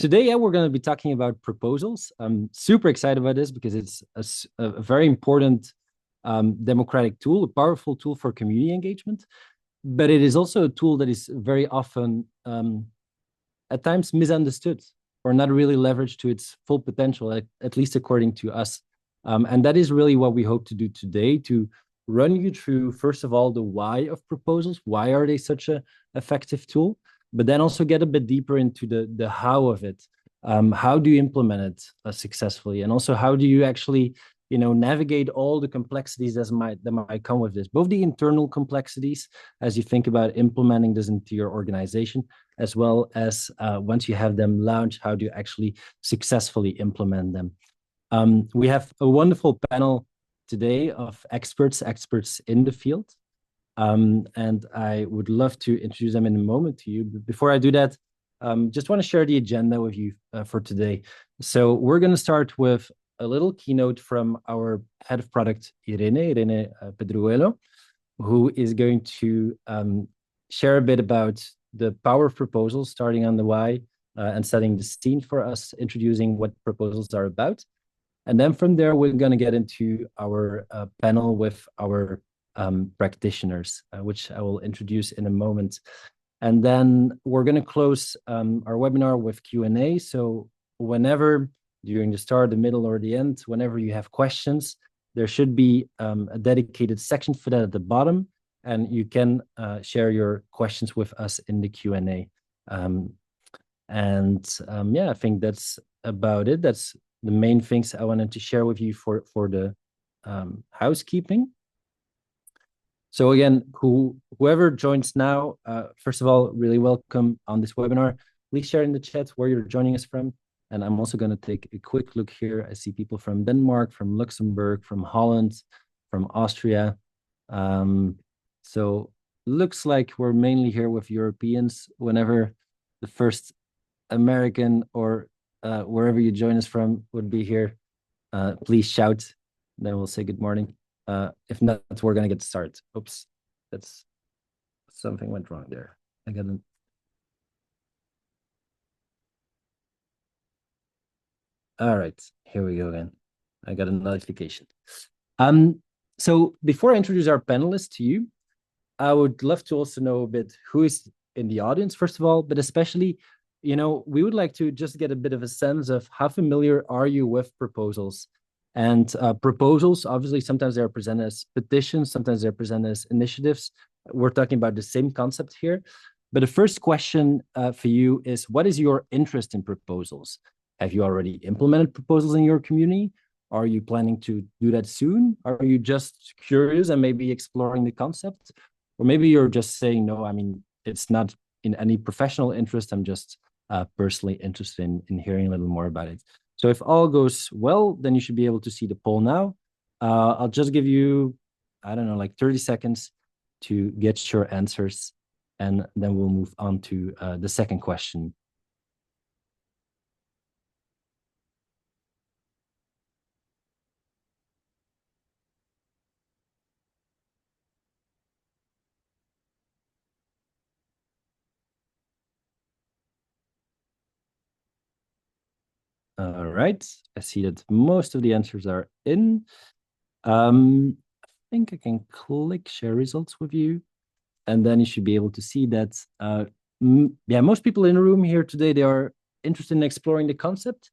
Today, yeah, we're going to be talking about proposals. I'm super excited about this because it's a very important democratic tool, a powerful tool for community engagement. But it is also a tool that is very often, at times, misunderstood or not really leveraged to its full potential, at least according to us. And that is really what we hope to do today, to run you through, first of all, the why of proposals. Why are they such an effective tool? But then also get a bit deeper into the how of it. How do you implement it successfully? And also, how do you actually navigate all the complexities that might come with this, both the internal complexities as you think about implementing this into your organization, as well as once you have them launched, how do you actually successfully implement them? We have a wonderful panel today of experts in the field. And I would love to introduce them in a moment to you. But before I do that, just want to share the agenda with you for today. So we're going to start with a little keynote from our head of product, Irene Pedruelo, who is going to share a bit about the power of proposals, starting on the why and setting the scene for us, introducing what proposals are about. And then from there, we're going to get into our panel with our practitioners, which I will introduce in a moment. And then we're going to close our webinar with Q&A. So whenever, during the start, the middle, or the end, whenever you have questions, there should be a dedicated section for that at the bottom, and you can share your questions with us in the Q&A. Yeah, I think that's about it. That's the main things I wanted to share with you for the housekeeping. So again, whoever joins now, first of all, really welcome on this webinar. Please share in the chat where you're joining us from. And I'm also going to take a quick look here. I see people from Denmark, from Luxembourg, from Holland, from Austria. So looks like we're mainly here with Europeans. Whenever the first American or wherever you join us from would be here, please shout. Then we'll say good morning. If not, we're going to get started. Oops, that's something went wrong there. I got an. All right, here we go again. I got a notification. So before I introduce our panelists to you, I would love to also know a bit who is in the audience, first of all, but especially, we would like to just get a bit of a sense of how familiar are you with proposals? And proposals, obviously, sometimes they're presented as petitions, sometimes they're presented as initiatives. We're talking about the same concept here. But the first question for you is, what is your interest in proposals? Have you already implemented proposals in your community? Are you planning to do that soon? Are you just curious and maybe exploring the concept? Or maybe you're just saying, no, I mean, it's not in any professional interest. I'm just personally interested in hearing a little more about it. So if all goes well, then you should be able to see the poll now. I'll just give you, I don't know, like 30 seconds to get your answers. And then we'll move on to the second question. All right, I see that most of the answers are in. I think I can click share results with you, and then you should be able to see that, yeah, most people in the room here today, they are interested in exploring the concept.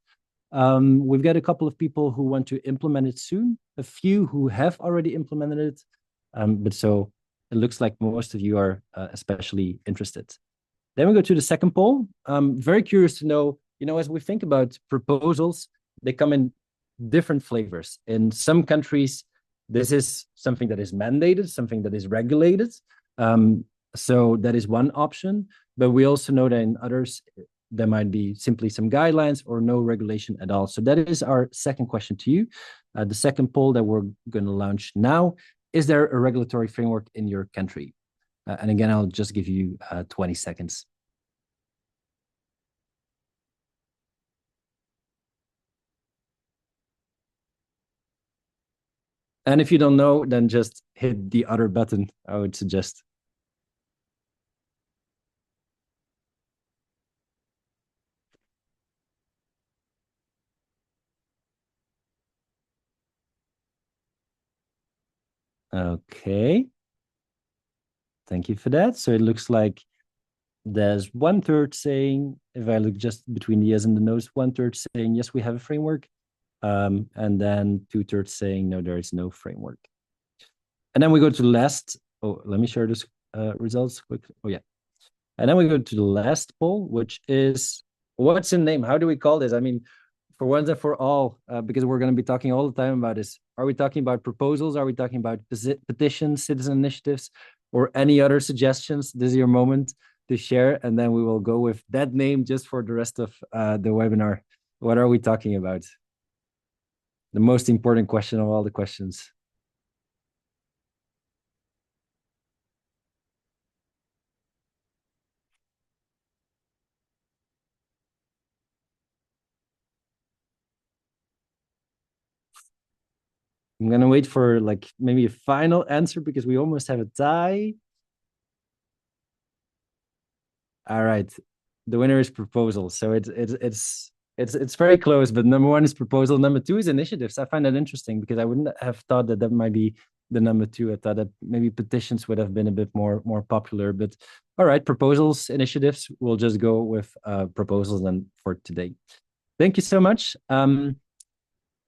We've got a couple of people who want to implement it soon, a few who have already implemented it, but so it looks like most of you are especially interested. Then we go to the second poll. I'm very curious to know, as we think about proposals, they come in different flavors. In some countries, this is something that is mandated, something that is regulated. So that is one option. But we also know that in others, there might be simply some guidelines or no regulation at all. So that is our second question to you. The second poll that we're going to launch now, is there a regulatory framework in your country? And again, I'll just give you 20 seconds. And if you don't know, then just hit the other button, I would suggest. Okay. Thank you for that. So it looks like there's 1/3 saying, if I look just between the yes and the no's, 1/3 saying, yes, we have a framework. And then 2/3 saying, no, there is no framework. And then we go to the last. Oh, let me share this results quick. Oh, yeah. And then we go to the last poll, which is, what's in name? How do we call this? I mean, for once and for all, because we're going to be talking all the time about this. Are we talking about proposals? Are we talking about petitions, citizen initiatives, or any other suggestions? This is your moment to share, and then we will go with that name just for the rest of the webinar. What are we talking about? The most important question of all the questions. I'm gonna wait for like maybe a final answer because we almost have a tie. All right, the winner is proposal. So it's very close, but number one is proposal. Number two is initiatives. I find that interesting because I wouldn't have thought that that might be the number two. I thought that maybe petitions would have been a bit more popular. But all right, proposals, initiatives. We'll just go with proposals then for today. Thank you so much.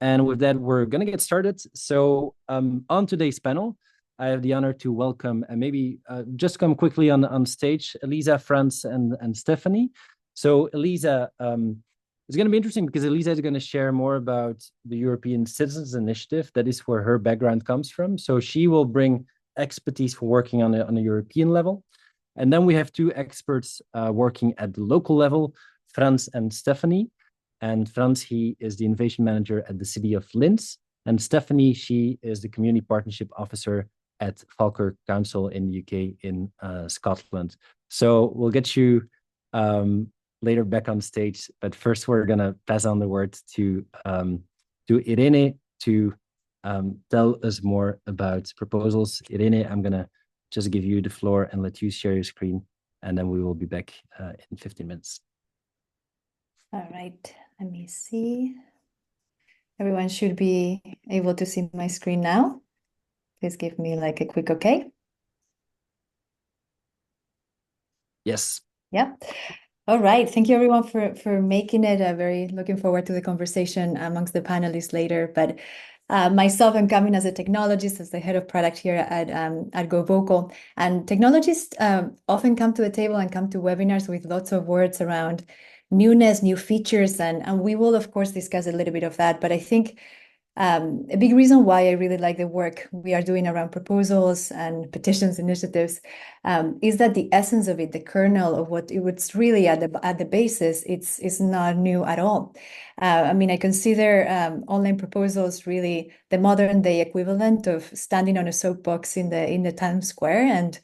And with that, we're going to get started. So on today's panel, I have the honor to welcome and maybe just come quickly on stage, Elisa, Franz, and Stephanie. So Elisa, it's going to be interesting because Elisa is going to share more about the European Citizens Initiative. That is where her background comes from. So she will bring expertise for working on a European level. And then we have two experts working at the local level, Franz and Stephanie. And Franz, he is the innovation manager at the City of Linz. And Stephanie, she is the community partnership officer at Falkirk Council in the UK in Scotland. So we'll get you later back on stage. But first, we're going to pass on the word to Irene to tell us more about proposals. Irene, I'm going to just give you the floor and let you share your screen. And then we will be back in 15 minutes. All right, let me see. Everyone should be able to see my screen now. Please give me like a quick okay. Yes. Yeah. All right. Thank you everyone for making it. Very looking forward to the conversation amongst the panelists later. But myself, I'm coming as a technologist, as the head of product here at GoVocal. And technologists often come to the table and come to webinars with lots of words around newness, new features, and we will, of course, discuss a little bit of that. But I think a big reason why I really like the work we are doing around proposals and petitions initiatives is that the essence of it, the kernel of what it's really at the basis, it's not new at all. I mean, I consider online proposals really the modern day equivalent of standing on a soapbox in the Times Square. And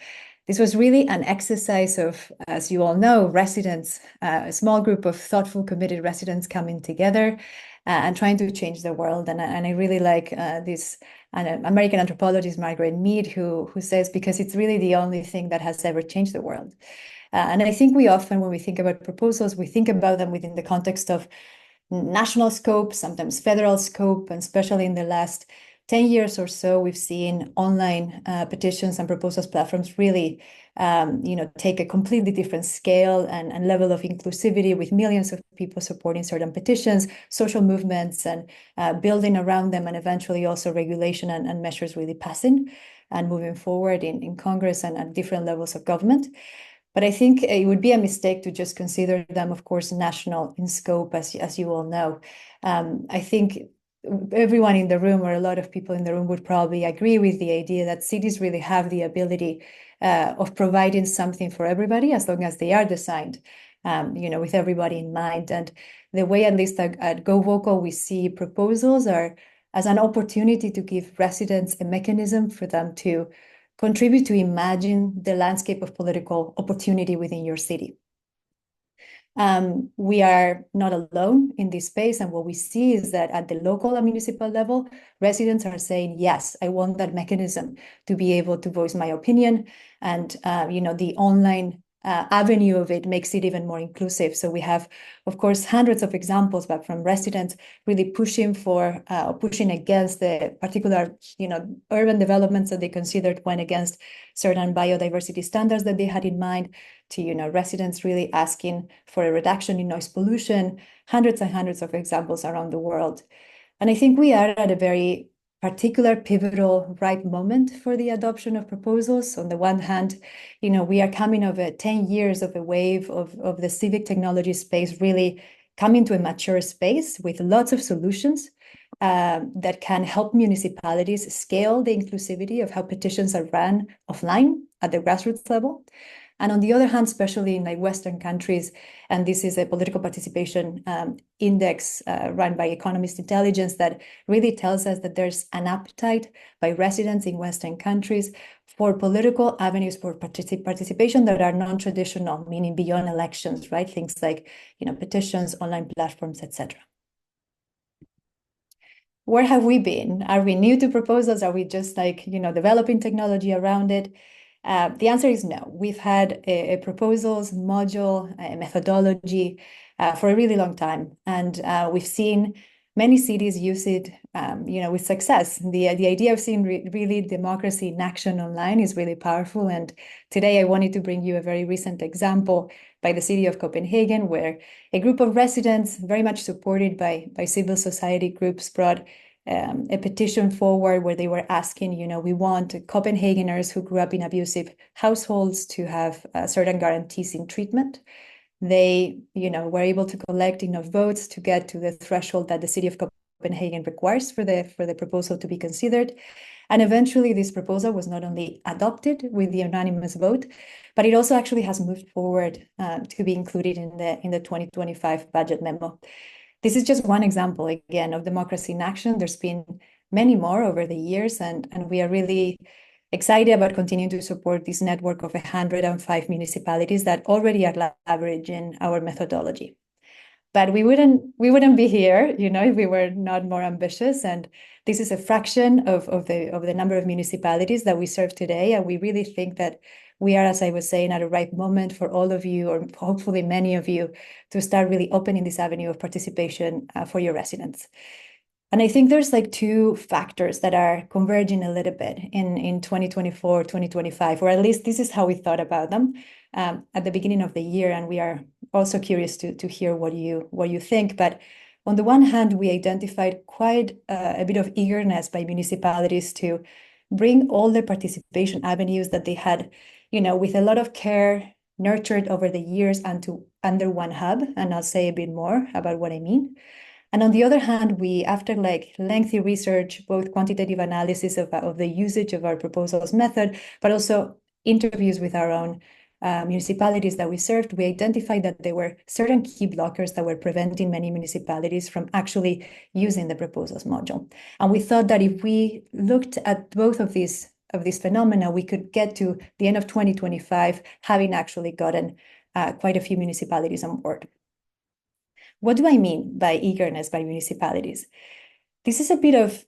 this was really an exercise of, as you all know, residents, a small group of thoughtful, committed residents coming together and trying to change the world. And I really like this American anthropologist, Margaret Mead, who says, because it's really the only thing that has ever changed the world. And I think we often, when we think about proposals, we think about them within the context of national scope, sometimes federal scope, and especially in the last 10 years or so, we've seen online petitions and proposals platforms really take a completely different scale and level of inclusivity, with millions of people supporting certain petitions, social movements, and building around them, and eventually also regulation and measures really passing and moving forward in Congress and at different levels of government. But I think it would be a mistake to just consider them, of course, national in scope, as you all know. I think everyone in the room, or a lot of people in the room, would probably agree with the idea that cities really have the ability of providing something for everybody, as long as they are designed, with everybody in mind. And the way, at least at GoVocal, we see proposals are as an opportunity to give residents a mechanism for them to contribute to imagine the landscape of political opportunity within your city. We are not alone in this space, and what we see is that at the local and municipal level, residents are saying, yes, I want that mechanism to be able to voice my opinion. And the online avenue of it makes it even more inclusive. So we have, of course, hundreds of examples, but from residents really pushing against the particular, urban developments that they considered went against certain biodiversity standards that they had in mind, to, residents really asking for a reduction in noise pollution, hundreds and hundreds of examples around the world. And I think we are at a very particular pivotal right moment for the adoption of proposals. On the one hand, we are coming of 10 years of a wave of the civic technology space really coming to a mature space with lots of solutions that can help municipalities scale the inclusivity of how petitions are run offline at the grassroots level. And on the other hand, especially in like Western countries, and this is a political participation index run by Economist Intelligence that really tells us that there's an appetite by residents in Western countries for political avenues for participation that are non-traditional, meaning beyond elections, right? Things like, petitions, online platforms, etc. Where have we been? Are we new to proposals? Are we just like, developing technology around it? The answer is no. We've had a proposals module, a methodology for a really long time. And we've seen many cities use it, with success. The idea of seeing really democracy in action online is really powerful. And today I wanted to bring you a very recent example by the city of Copenhagen, where a group of residents, very much supported by civil society groups, brought a petition forward where they were asking, we want Copenhageners who grew up in abusive households to have certain guarantees in treatment. They, were able to collect enough votes to get to the threshold that the city of Copenhagen requires for the proposal to be considered. And eventually this proposal was not only adopted with the unanimous vote, but it also actually has moved forward to be included in the 2025 budget memo. This is just one example, again, of democracy in action. There's been many more over the years, and we are really excited about continuing to support this network of 105 municipalities that already are leveraging our methodology. But we wouldn't be here, if we were not more ambitious. And this is a fraction of the number of municipalities that we serve today. And we really think that we are, as I was saying, at a right moment for all of you, or hopefully many of you, to start really opening this avenue of participation for your residents. And I think there's like two factors that are converging a little bit in 2024, 2025, or at least this is how we thought about them at the beginning of the year. And we are also curious to hear what you think. But on the one hand, we identified quite a bit of eagerness by municipalities to bring all the participation avenues that they had, with a lot of care, nurtured over the years under one hub. And I'll say a bit more about what I mean. And on the other hand, we, after like lengthy research, both quantitative analysis of the usage of our proposals method, but also interviews with our own municipalities that we served, we identified that there were certain key blockers that were preventing many municipalities from actually using the proposals module. And we thought that if we looked at both of these phenomena, we could get to the end of 2025 having actually gotten quite a few municipalities on board. What do I mean by eagerness by municipalities? This is a bit of,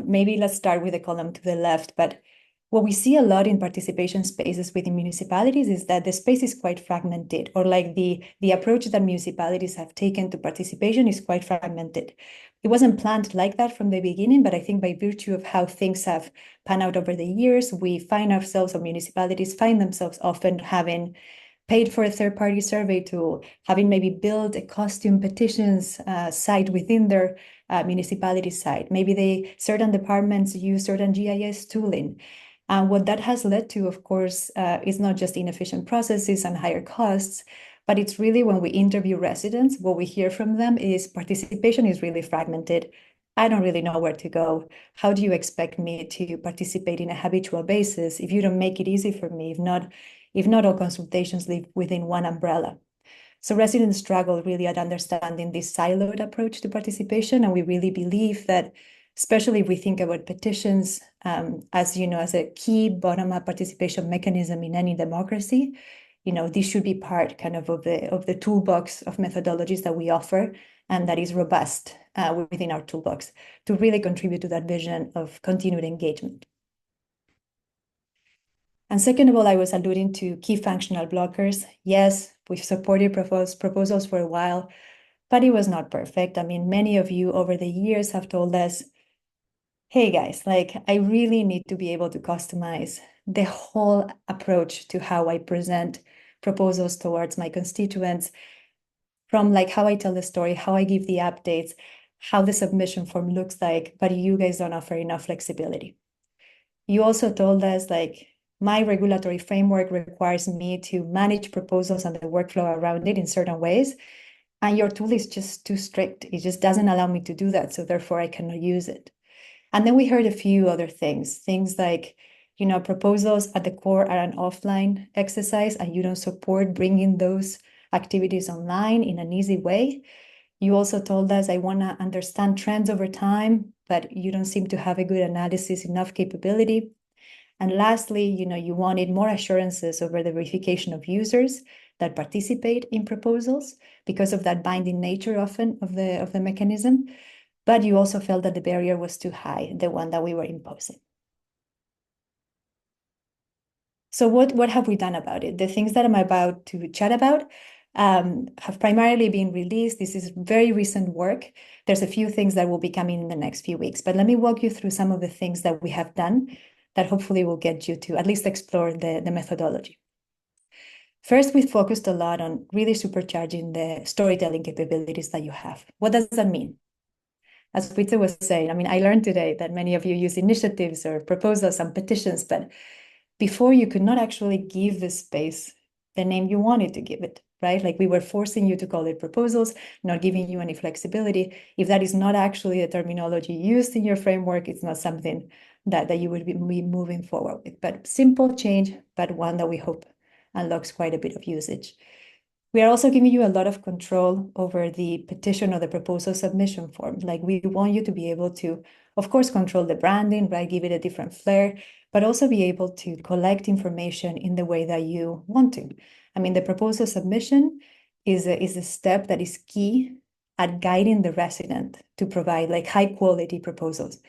maybe let's start with the column to the left, but what we see a lot in participation spaces within municipalities is that the space is quite fragmented, or like the approach that municipalities have taken to participation is quite fragmented. It wasn't planned like that from the beginning, but I think by virtue of how things have panned out over the years, we find ourselves, or municipalities find themselves often having paid for a third-party survey tool, having maybe built a costume petitions site within their municipality site. Maybe certain departments use certain GIS tooling. What that has led to, of course, is not just inefficient processes and higher costs, but it's really when we interview residents, what we hear from them is participation is really fragmented. I don't really know where to go. How do you expect me to participate in a habitual basis if you don't make it easy for me, if not all consultations live within one umbrella? So residents struggle really at understanding this siloed approach to participation. And we really believe that, especially if we think about petitions as a key bottom-up participation mechanism in any democracy, this should be part kind of the toolbox of methodologies that we offer, and that is robust within our toolbox to really contribute to that vision of continued engagement. And second of all, I was alluding to key functional blockers. Yes, we've supported proposals for a while, but it was not perfect. I mean, many of you over the years have told us, hey guys, like I really need to be able to customize the whole approach to how I present proposals towards my constituents, from like how I tell the story, how I give the updates, how the submission form looks like, but you guys don't offer enough flexibility. You also told us like, my regulatory framework requires me to manage proposals and the workflow around it in certain ways. And your tool is just too strict. It just doesn't allow me to do that. So therefore I cannot use it. And then we heard a few other things like, proposals at the core are an offline exercise and you don't support bringing those activities online in an easy way. You also told us, I want to understand trends over time, but you don't seem to have a good analysis, enough capability. And lastly, you wanted more assurances over the verification of users that participate in proposals because of that binding nature often of the mechanism. But you also felt that the barrier was too high, the one that we were imposing. So what have we done about it? The things that I'm about to chat about have primarily been released. This is very recent work. There's a few things that will be coming in the next few weeks, but let me walk you through some of the things that we have done that hopefully will get you to at least explore the methodology. First, we focused a lot on really supercharging the storytelling capabilities that you have. What does that mean? As Wietse was saying, I mean, I learned today that many of you use initiatives or proposals and petitions, but before you could not actually give the space the name you wanted to give it, right? Like we were forcing you to call it proposals, not giving you any flexibility. If that is not actually a terminology used in your framework, it's not something that you would be moving forward with. But simple change, but one that we hope unlocks quite a bit of usage. We are also giving you a lot of control over the petition or the proposal submission form. Like we want you to be able to, of course, control the branding, right? Give it a different flair, but also be able to collect information in the way that you want to. I mean, the proposal submission is a step that is key at guiding the resident to provide like high quality proposals.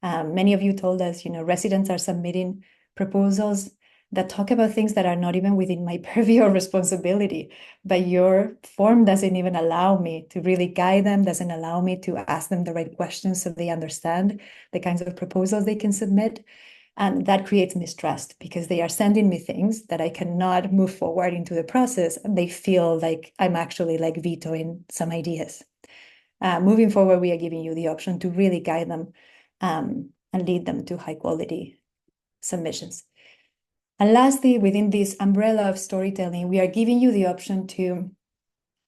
Many of you told us, residents are submitting proposals that talk about things that are not even within my purview or responsibility, but your form doesn't even allow me to really guide them, doesn't allow me to ask them the right questions so they understand the kinds of proposals they can submit. And that creates mistrust because they are sending me things that I cannot move forward into the process. And they feel like I'm actually like vetoing some ideas. Moving forward, we are giving you the option to really guide them and lead them to high quality submissions. And lastly, within this umbrella of storytelling, we are giving you the option to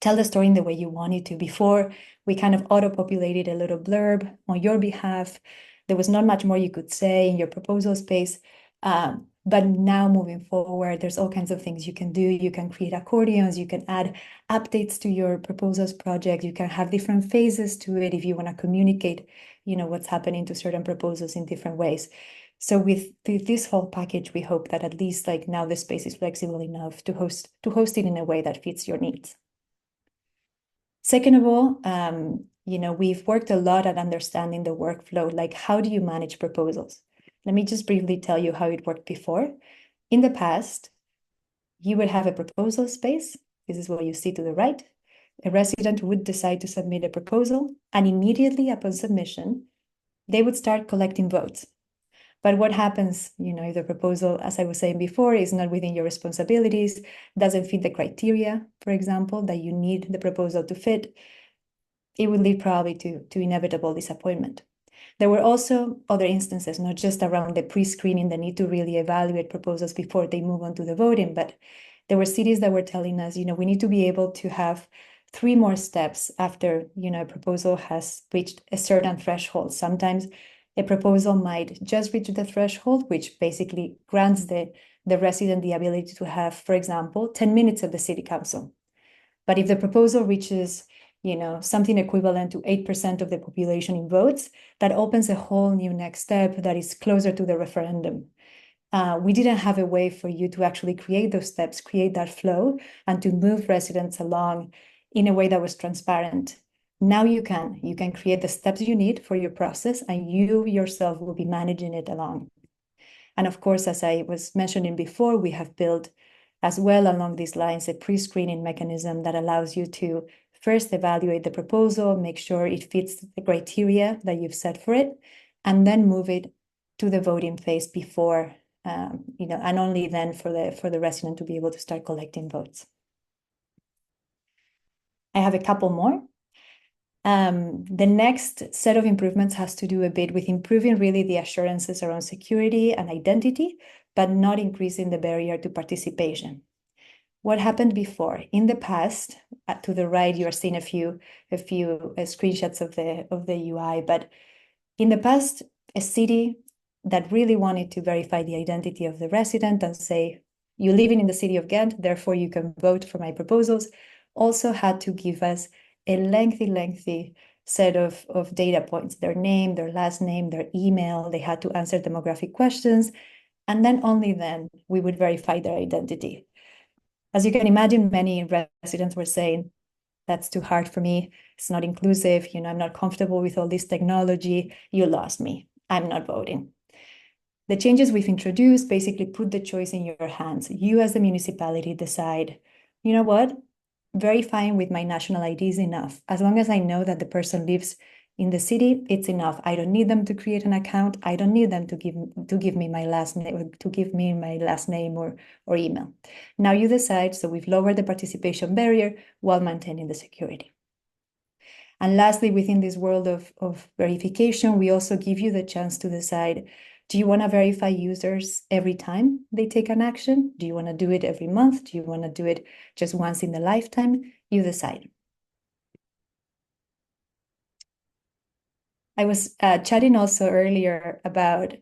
tell the story in the way you want it to. Before, we kind of auto-populated a little blurb on your behalf. There was not much more you could say in your proposal space. But now moving forward, there's all kinds of things you can do. You can create accordions, you can add updates to your proposals project, you can have different phases to it if you want to communicate, what's happening to certain proposals in different ways. So with this whole package, we hope that at least like now the space is flexible enough to host it in a way that fits your needs. Second of all, we've worked a lot at understanding the workflow, like how do you manage proposals? Let me just briefly tell you how it worked before. In the past, you would have a proposal space. This is what you see to the right. A resident would decide to submit a proposal, and immediately upon submission, they would start collecting votes. But what happens, if the proposal, as I was saying before, is not within your responsibilities, doesn't fit the criteria, for example, that you need the proposal to fit, it would lead probably to inevitable disappointment. There were also other instances, not just around the pre-screening, the need to really evaluate proposals before they move on to the voting, but there were cities that were telling us, we need to be able to have 3 more steps after, a proposal has reached a certain threshold. Sometimes a proposal might just reach the threshold, which basically grants the resident the ability to have, for example, 10 minutes at the city council. But if the proposal reaches, something equivalent to 8% of the population in votes, that opens a whole new next step that is closer to the referendum. We didn't have a way for you to actually create those steps, create that flow, and to move residents along in a way that was transparent. Now you can create the steps you need for your process, and you yourself will be managing it along. And of course, as I was mentioning before, we have built as well along these lines a pre-screening mechanism that allows you to first evaluate the proposal, make sure it fits the criteria that you've set for it, and then move it to the voting phase before, and only then for the resident to be able to start collecting votes. I have a couple more. The next set of improvements has to do a bit with improving really the assurances around security and identity, but not increasing the barrier to participation. What happened before? In the past, to the right, you are seeing a few screenshots of the UI, but in the past, a city that really wanted to verify the identity of the resident and say, you live in the city of Ghent, therefore you can vote for my proposals, also had to give us a lengthy set of data points, their name, their last name, their email. They had to answer demographic questions, and then only then we would verify their identity. As you can imagine, many residents were saying, that's too hard for me. It's not inclusive. I'm not comfortable with all this technology. You lost me. I'm not voting. The changes we've introduced basically put the choice in your hands. You as the municipality decide, you know what? Verifying with my national ID is enough. As long as I know that the person lives in the city, it's enough. I don't need them to create an account. I don't need them to give me my last name, or email. Now you decide. So we've lowered the participation barrier while maintaining the security. And lastly, within this world of verification, we also give you the chance to decide, do you want to verify users every time they take an action? Do you want to do it every month? Do you want to do it just once in the lifetime? You decide. I was chatting also earlier about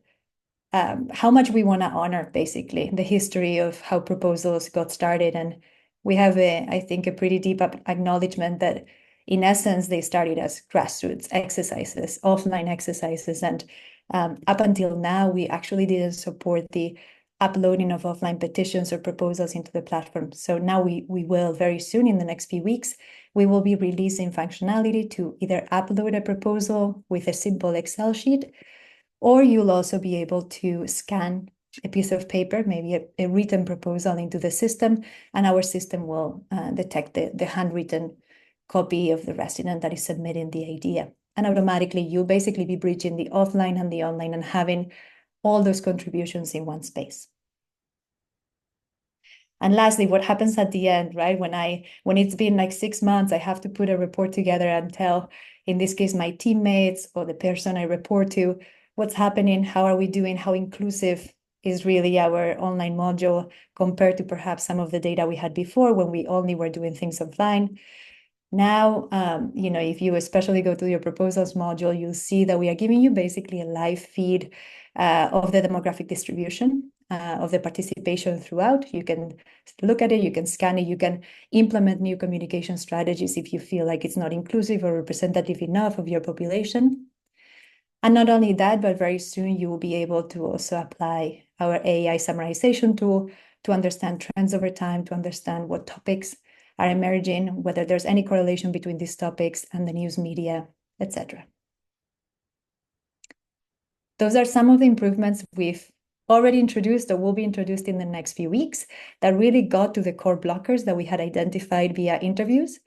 how much we want to honor, basically, the history of how proposals got started. And we have, I think, a pretty deep acknowledgement that, in essence, they started as grassroots exercises, offline exercises. And up until now, we actually didn't support the uploading of offline petitions or proposals into the platform. So now we will very soon, in the next few weeks, we will be releasing functionality to either upload a proposal with a simple Excel sheet, or you'll also be able to scan a piece of paper, maybe a written proposal, into the system, and our system will detect the handwritten copy of the resident that is submitting the idea. And automatically, you'll basically be bridging the offline and the online and having all those contributions in one space. And lastly, what happens at the end, right? When it's been like 6 months, I have to put a report together and tell, in this case, my teammates or the person I report to, what's happening, how are we doing, how inclusive is really our online module compared to perhaps some of the data we had before when we only were doing things offline. Now, if you especially go to your proposals module, you'll see that we are giving you basically a live feed of the demographic distribution of the participation throughout. You can look at it, you can scan it, you can implement new communication strategies if you feel like it's not inclusive or representative enough of your population. And not only that, but very soon you will be able to also apply our AI summarization tool to understand trends over time, to understand what topics are emerging, whether there's any correlation between these topics and the news media, etc. Those are some of the improvements we've already introduced or will be introduced in the next few weeks that really got to the core blockers that we had identified via interviews.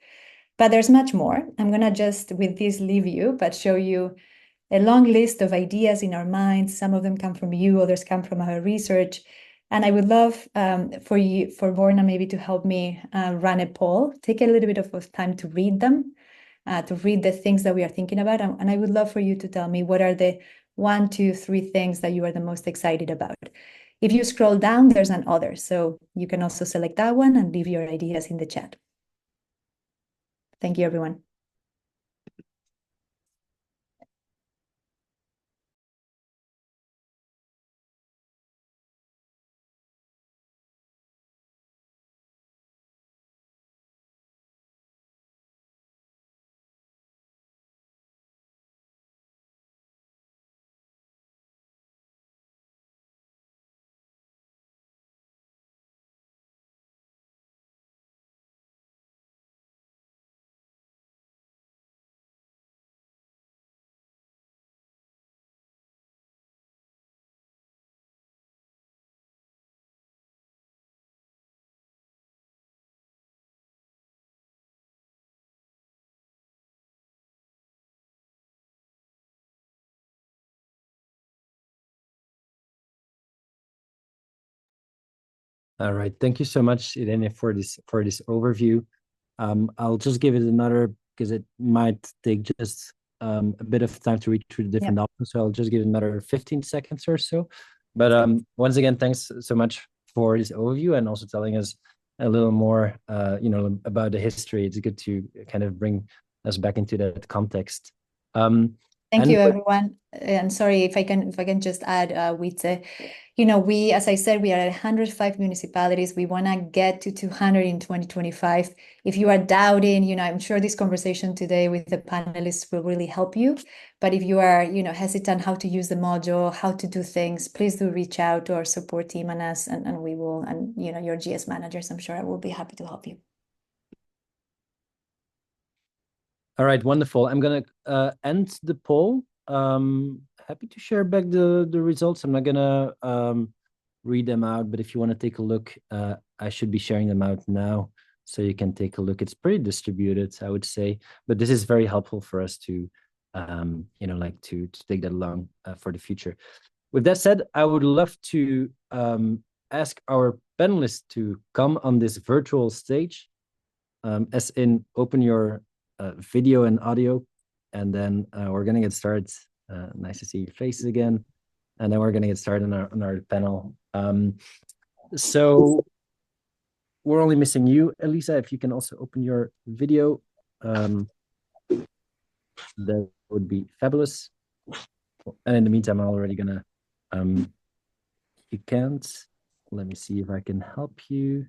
But there's much more. I'm going to just, with this, leave you, but show you a long list of ideas in our minds. Some of them come from you, others come from our research. And I would love for Borna maybe to help me run a poll, take a little bit of time to read them, to read the things that we are thinking about. And I would love for you to tell me what are the 1, 2, 3 things that you are the most excited about. If you scroll down, there's an other. So you can also select that one and leave your ideas in the chat. Thank you, everyone. All right. Thank you so much, Irene, for this overview. I'll just give it another because it might take just a bit of time to read through the different options. So I'll just give it another 15 seconds or so. But once again, thanks so much for this overview and also telling us a little more, about the history. It's good to kind of bring us back into that context. Thank you, everyone. And sorry if I can just add, Wietse. We, as I said, we are at 105 municipalities. We want to get to 200 in 2025. If you are doubting, I'm sure this conversation today with the panelists will really help you. But if you are, hesitant how to use the module, how to do things, please do reach out to our support team and us, and we will, and your GS managers, I'm sure I will be happy to help you. All right, wonderful. I'm gonna end the poll. Happy to share back the results. I'm not gonna read them out, but if you want to take a look, I should be sharing them out now, so you can take a look. It's pretty distributed, I would say, but this is very helpful for us to, to take that along for the future. With that said, I would love to ask our panelists to come on this virtual stage, as in open your video and audio, and then we're gonna get started. Nice to see your faces again, and then we're gonna get started on our panel. So we're only missing you, Elisa. If you can also open your video, that would be fabulous. And in the meantime, I'm already gonna. You can't. Let me see if I can help you.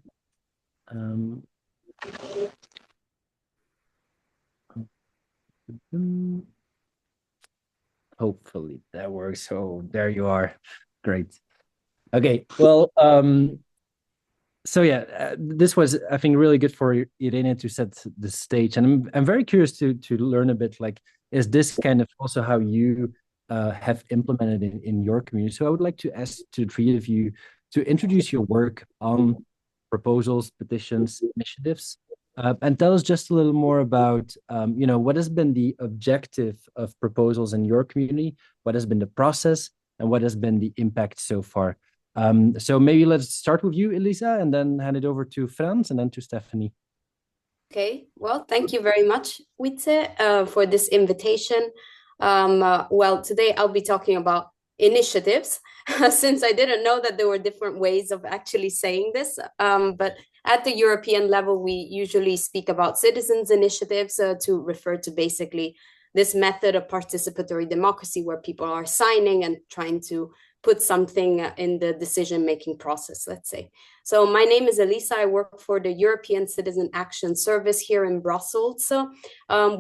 Hopefully that works. Oh, there you are. Great. Okay. Well, so yeah, this was, I think, really good for Irene to set the stage, and I'm very curious to learn a bit. Like, is this kind of also how you have implemented in your community? So I would like to ask to the three of you to introduce your work on proposals, petitions, initiatives, and tell us just a little more about, what has been the objective of proposals in your community, what has been the process, and what has been the impact so far. So maybe let's start with you, Elisa, and then hand it over to Franz and then to Stephanie. Okay, well, thank you very much, Wietse, for this invitation. Well, today I'll be talking about initiatives, since I didn't know that there were different ways of actually saying this. But at the European level, we usually speak about citizens' initiatives to refer to basically this method of participatory democracy where people are signing and trying to put something in the decision-making process, let's say. So my name is Elisa. I work for the European Citizen Action Service here in Brussels. So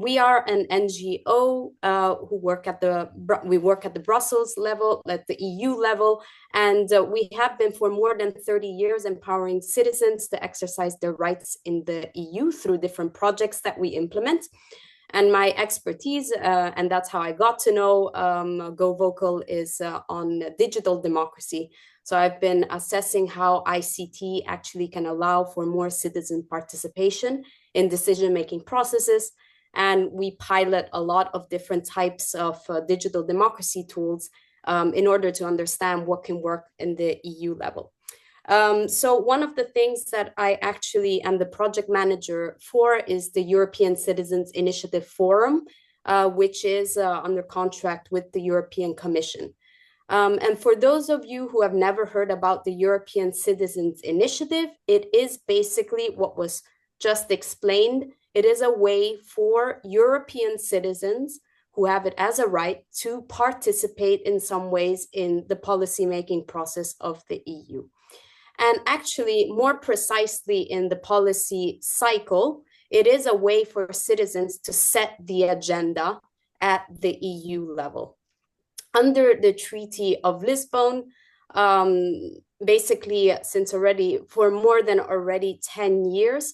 we are an NGO who work at the Brussels level, at the EU level, and we have been for more than 30 years empowering citizens to exercise their rights in the EU through different projects that we implement. And my expertise, and that's how I got to know Go Vocal, is on digital democracy. So I've been assessing how ICT actually can allow for more citizen participation in decision-making processes. And we pilot a lot of different types of digital democracy tools in order to understand what can work in the EU level. So one of the things that I actually am the project manager for is the European Citizens Initiative Forum, which is under contract with the European Commission. And for those of you who have never heard about the European Citizens Initiative, it is basically what was just explained. It is a way for European citizens who have it as a right to participate in some ways in the policymaking process of the EU. And actually, more precisely in the policy cycle, it is a way for citizens to set the agenda at the EU level. Under the Treaty of Lisbon, basically since already for more than already 10 years,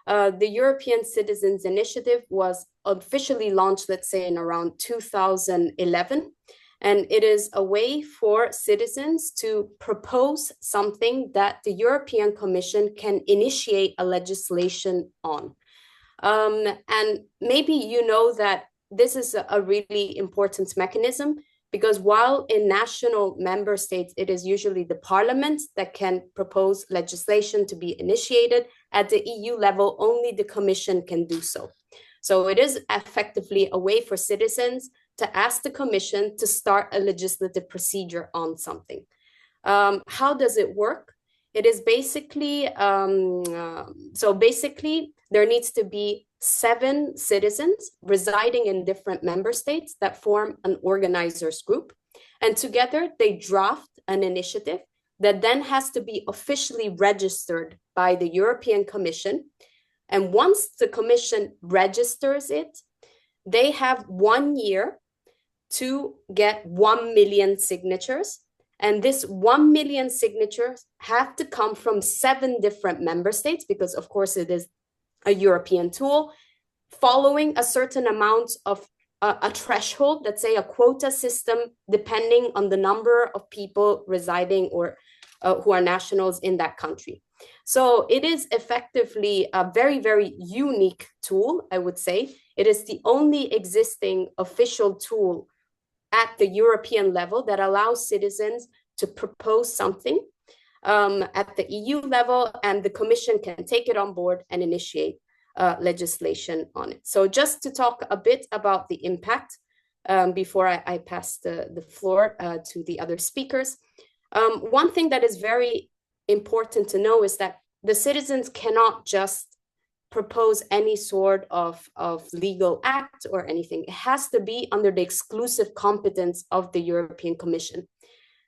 the European Citizens Initiative was officially launched, let's say, in around 2011. And it is a way for citizens to propose something that the European Commission can initiate a legislation on. And maybe you know that this is a really important mechanism because while in national member states, it is usually the parliament that can propose legislation to be initiated, at the EU level, only the Commission can do so. So it is effectively a way for citizens to ask the Commission to start a legislative procedure on something. How does it work? It is basically, there needs to be 7 citizens residing in different member states that form an organizers group. And together they draft an initiative that then has to be officially registered by the European Commission. And once the Commission registers it, they have 1 year to get 1 million signatures. And this 1 million signatures have to come from 7 different member states, because of course it is a European tool, following a certain amount of a threshold, let's say a quota system, depending on the number of people residing or who are nationals in that country. So it is effectively a very, very unique tool, I would say. It is the only existing official tool at the European level that allows citizens to propose something at the EU level, and the Commission can take it on board and initiate legislation on it. So just to talk a bit about the impact before I pass the floor to the other speakers. One thing that is very important to know is that the citizens cannot just propose any sort of legal act or anything. It has to be under the exclusive competence of the European Commission.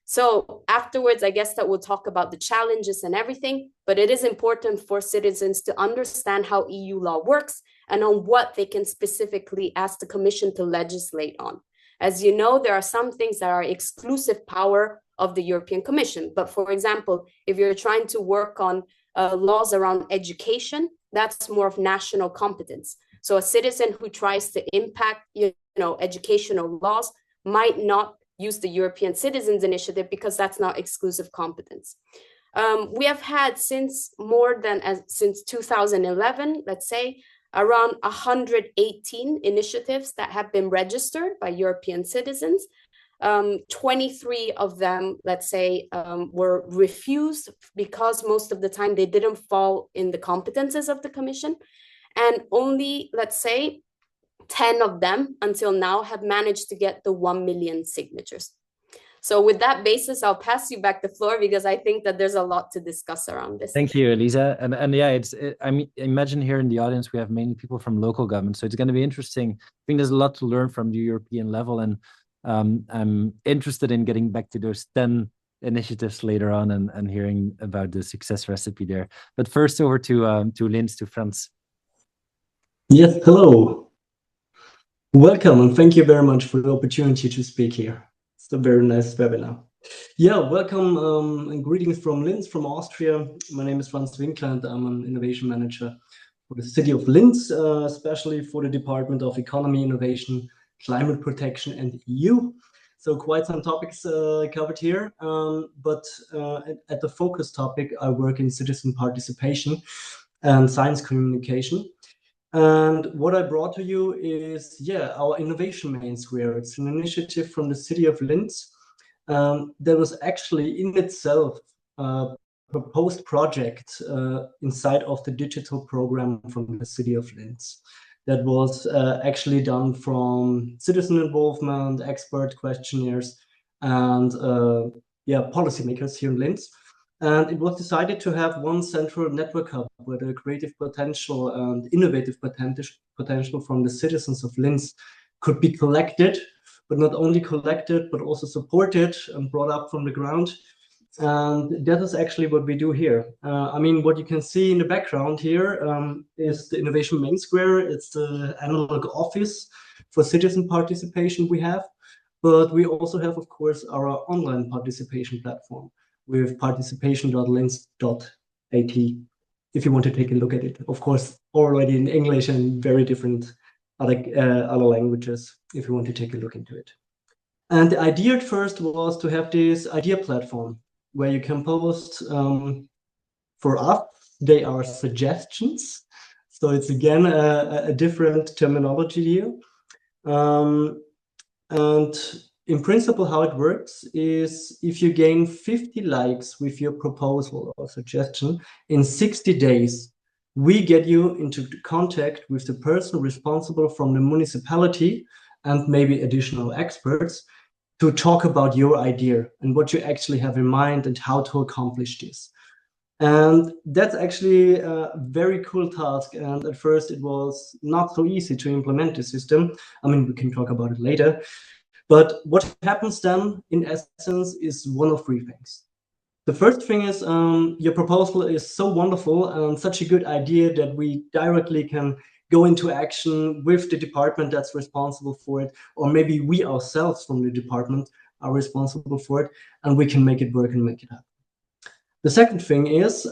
So afterwards, I guess that we'll talk about the challenges and everything, but it is important for citizens to understand how EU law works and on what they can specifically ask the Commission to legislate on. As you know, there are some things that are exclusive power of the European Commission. But for example, if you're trying to work on laws around education, that's more of national competence. So a citizen who tries to impact, educational laws might not use the European Citizens Initiative because that's not exclusive competence. We have had since 2011, let's say, around 118 initiatives that have been registered by European citizens. 23 of them, let's say, were refused because most of the time they didn't fall in the competences of the Commission. And only, let's say, 10 of them until now have managed to get the 1 million signatures. So with that basis, I'll pass you back the floor because I think that there's a lot to discuss around this. Thank you, Elisa. And yeah, I mean, imagine here in the audience, we have many people from local government. So it's going to be interesting. I think there's a lot to learn from the European level. And I'm interested in getting back to those 10 initiatives later on and hearing about the success recipe there. But first over to Linz, to Franz. Yes, hello. Welcome, and thank you very much for the opportunity to speak here. It's a very nice webinar. Yeah, welcome and greetings from Linz, from Austria. My name is Franz Winkler, and I'm an innovation manager for the City of Linz, especially for the Department of Economy, Innovation, Climate Protection, and EU. So quite some topics covered here, but at the focus topic, I work in citizen participation and science communication. And what I brought to you is, our Innovation Main Square. It's an initiative from the City of Linz that was actually in itself a proposed project inside of the digital program from the City of Linz. That was actually done from citizen involvement, expert questionnaires, and policymakers here in Linz. And it was decided to have one central network hub where the creative potential and innovative potential from the citizens of Linz could be collected, but not only collected, but also supported and brought up from the ground. And that is actually what we do here. I mean, what you can see in the background here is the Innovation Main Square. It's the analog office for citizen participation we have, but we also have, of course, our online participation platform with participation.linz.at if you want to take a look at it. Of course, already in English and very different other languages if you want to take a look into it. And the idea at first was to have this idea platform where you can post, for us, they are suggestions. So it's again a different terminology here. And in principle, how it works is if you gain 50 likes with your proposal or suggestion in 60 days, we get you into contact with the person responsible from the municipality and maybe additional experts to talk about your idea and what you actually have in mind and how to accomplish this. And that's actually a very cool task. And at first it was not so easy to implement the system. I mean, we can talk about it later. But what happens then, in essence, is one of three things. The first thing is your proposal is so wonderful and such a good idea that we directly can go into action with the department that's responsible for it, or maybe we ourselves from the department are responsible for it, and we can make it work and make it happen. The second thing is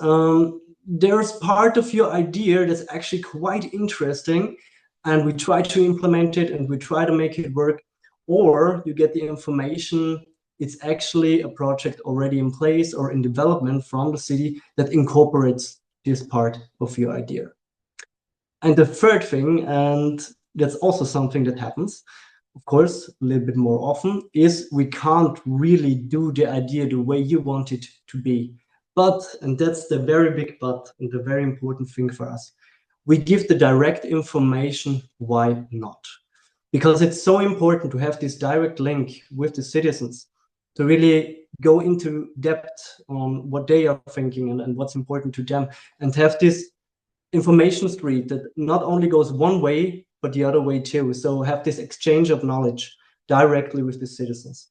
there's part of your idea that's actually quite interesting, and we try to implement it and we try to make it work, or you get the information it's actually a project already in place or in development from the city that incorporates this part of your idea. And the third thing, and that's also something that happens, of course, a little bit more often, is we can't really do the idea the way you want it to be. But, and that's the very big but, and the very important thing for us, we give the direct information why not. Because it's so important to have this direct link with the citizens to really go into depth on what they are thinking and what's important to them, and have this information street that not only goes one way, but the other way too. So have this exchange of knowledge directly with the citizens.